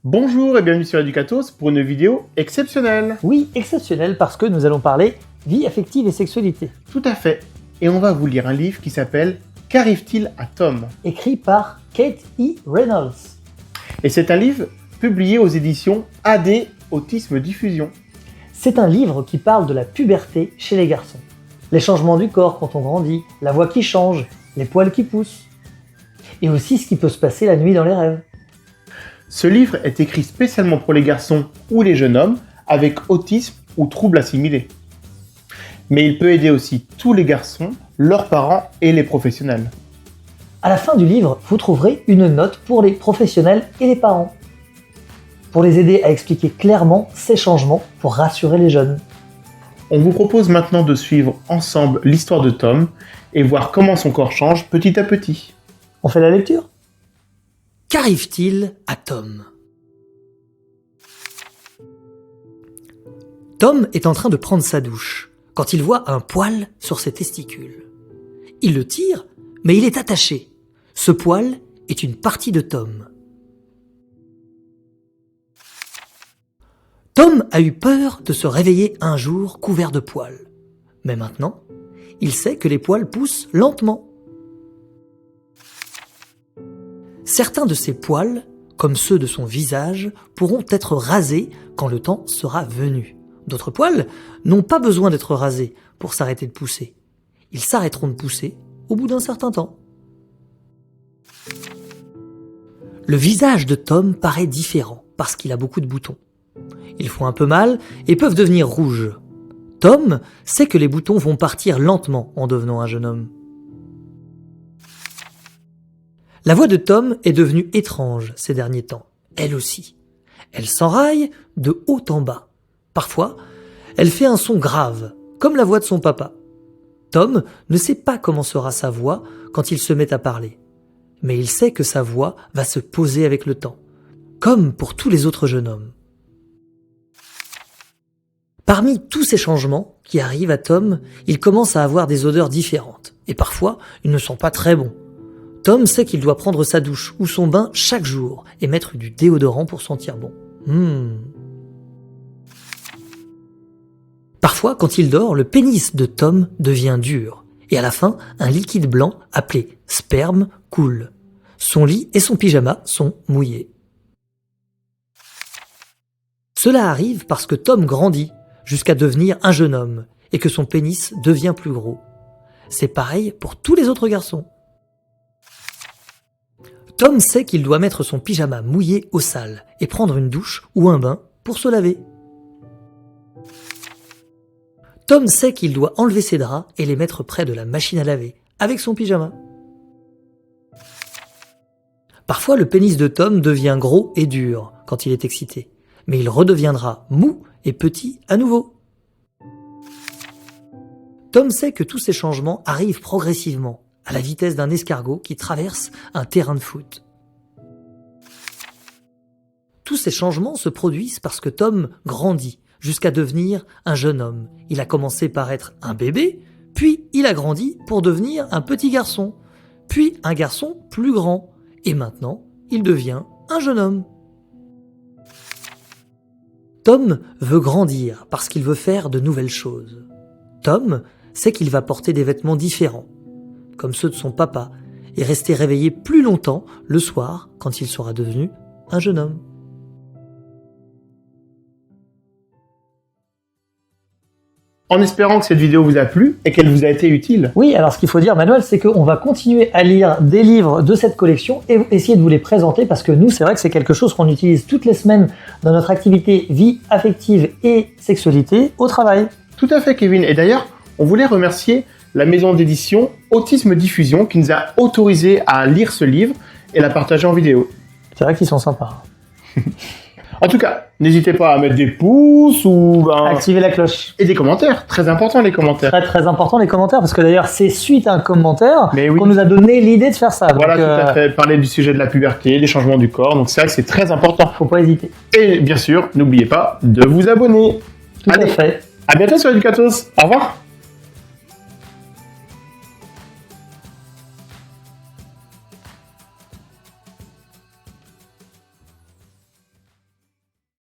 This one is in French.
Bonjour et bienvenue sur Educatos pour une vidéo exceptionnelle. Oui, exceptionnel parce que nous allons parler vie affective et sexualité. Tout à fait. Et on va vous lire un livre qui s'appelle Qu'arrive-t-il à Tom? Écrit par Kate E. Reynolds. Et c'est un livre publié aux éditions AD Autisme Diffusion. C'est un livre qui parle de la puberté chez les garçons. Les changements du corps quand on grandit, la voix qui change, les poils qui poussent. Et aussi ce qui peut se passer la nuit dans les rêves. Ce livre est écrit spécialement pour les garçons ou les jeunes hommes avec autisme ou troubles assimilés. Mais il peut aider aussi tous les garçons, leurs parents et les professionnels. À la fin du livre, vous trouverez une note pour les professionnels et les parents, pour les aider à expliquer clairement ces changements pour rassurer les jeunes. On vous propose maintenant de suivre ensemble l'histoire de Tom et voir comment son corps change petit à petit. On fait la lecture ? Qu'arrive-t-il à Tom? Tom est en train de prendre sa douche quand il voit un poil sur ses testicules. Il le tire, mais il est attaché. Ce poil est une partie de Tom. Tom a eu peur de se réveiller un jour couvert de poils. Mais maintenant, il sait que les poils poussent lentement. Certains de ces poils, comme ceux de son visage, pourront être rasés quand le temps sera venu. D'autres poils n'ont pas besoin d'être rasés pour s'arrêter de pousser. Ils s'arrêteront de pousser au bout d'un certain temps. Le visage de Tom paraît différent parce qu'il a beaucoup de boutons. Ils font un peu mal et peuvent devenir rouges. Tom sait que les boutons vont partir lentement en devenant un jeune homme. La voix de Tom est devenue étrange ces derniers temps, elle aussi. Elle s'enraille de haut en bas. Parfois, elle fait un son grave, comme la voix de son papa. Tom ne sait pas comment sera sa voix quand il se met à parler. Mais il sait que sa voix va se poser avec le temps, comme pour tous les autres jeunes hommes. Parmi tous ces changements qui arrivent à Tom, il commence à avoir des odeurs différentes. Et parfois, ils ne sont pas très bons. Tom sait qu'il doit prendre sa douche ou son bain chaque jour et mettre du déodorant pour sentir bon. Parfois, quand il dort, le pénis de Tom devient dur. Et à la fin, un liquide blanc appelé sperme coule. Son lit et son pyjama sont mouillés. Cela arrive parce que Tom grandit jusqu'à devenir un jeune homme et que son pénis devient plus gros. C'est pareil pour tous les autres garçons. Tom sait qu'il doit mettre son pyjama mouillé au sale et prendre une douche ou un bain pour se laver. Tom sait qu'il doit enlever ses draps et les mettre près de la machine à laver avec son pyjama. Parfois, le pénis de Tom devient gros et dur quand il est excité, mais il redeviendra mou et petit à nouveau. Tom sait que tous ces changements arrivent progressivement, à la vitesse d'un escargot qui traverse un terrain de foot. Tous ces changements se produisent parce que Tom grandit jusqu'à devenir un jeune homme. Il a commencé par être un bébé, puis il a grandi pour devenir un petit garçon, puis un garçon plus grand, et maintenant il devient un jeune homme. Tom veut grandir parce qu'il veut faire de nouvelles choses. Tom sait qu'il va porter des vêtements différents, comme ceux de son papa, et rester réveillé plus longtemps le soir quand il sera devenu un jeune homme. En espérant que cette vidéo vous a plu et qu'elle vous a été utile. Oui, alors ce qu'il faut dire, Manuel, c'est qu'on va continuer à lire des livres de cette collection et essayer de vous les présenter parce que nous, c'est vrai que c'est quelque chose qu'on utilise toutes les semaines dans notre activité vie affective et sexualité au travail. Tout à fait, Kevin. Et d'ailleurs, on voulait remercier la maison d'édition Autisme Diffusion qui nous a autorisé à lire ce livre et la partager en vidéo. C'est vrai qu'ils sont sympas. En tout cas, n'hésitez pas à mettre des pouces ou... Activer la cloche. Et des commentaires. Très important, les commentaires. Très très important les commentaires parce que d'ailleurs c'est suite à un commentaire oui, qu'on nous a donné l'idée de faire ça. Voilà, donc, tout à fait. Parler du sujet de la puberté, des changements du corps. Donc c'est vrai que c'est très important. Faut pas hésiter. Et bien sûr, n'oubliez pas de vous abonner. Tout à fait. À bientôt sur Educatos. Au revoir.